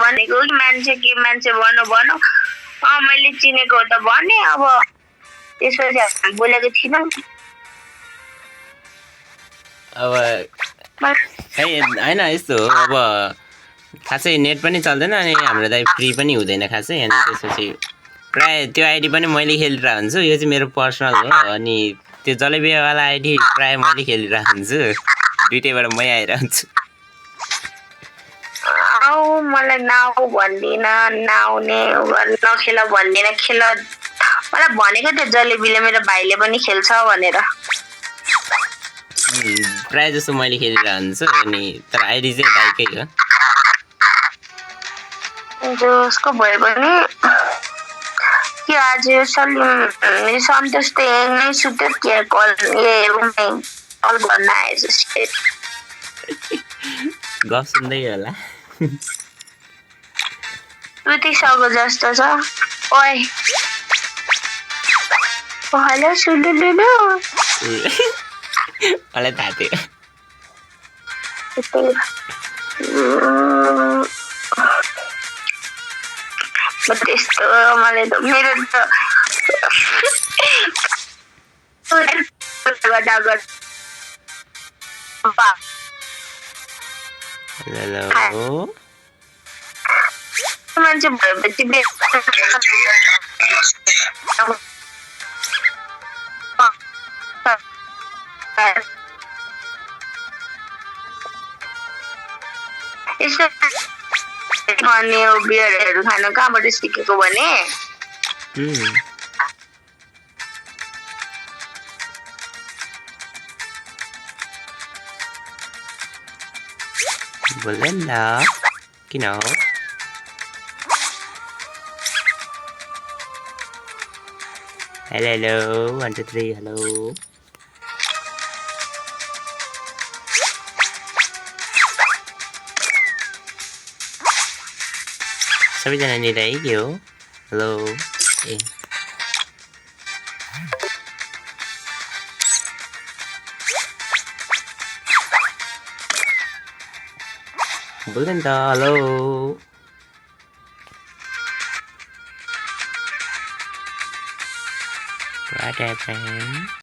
भनेको कि मान्छे के मान्छे भनौँ भनौँ मैले चिनेको हो त भने अब त्यसपछि हामी बोलेको थिएनौँ अब खै होइन यस्तो हो अब खासै नेट पनि चल्दैन अनि हाम्रो त फ्री पनि हुँदैन खासै अनि त्यसपछि प्राय त्यो आइडी पनि मैले खेलिरहेको हुन्छु यो चाहिँ मेरो पर्सनल हो अनि त्यो जलेबियावाला आइडी प्राय मैले खेलिरहेको हुन्छु दुइटैबाट मै आइरहन्छु आऊ मलाई नाउ भन्दिन नाउने नखेल भन्दिन खेल मलाई भनेको थियो जलेबीले मेरो भाइले पनि खेल्छ भनेर प्राय जस्तो मैले खेलिरहेको हुन्छु अनि तर आइडी चाहिँ दाइकै हो जसको भए पनि के आज सलिम सन्तोष त यहीँ सुत्यो के कल गर्न आएछ गफ सुन्दै होला सुतिसक्यो जस्तो छ ओइ हेलो सुन्नु मलाई थाहा थियो त्यस्तो मलाई त मेरो त हेलो मान्छे भएपछि अनि बियरहरू खान कहाँबाट सिकेको भने बोल्दैन किन हो हेलो 1 2 3 हेलो सबैजना निदाइ के हो हेलो ए बोल्दैन त हेलो What happened?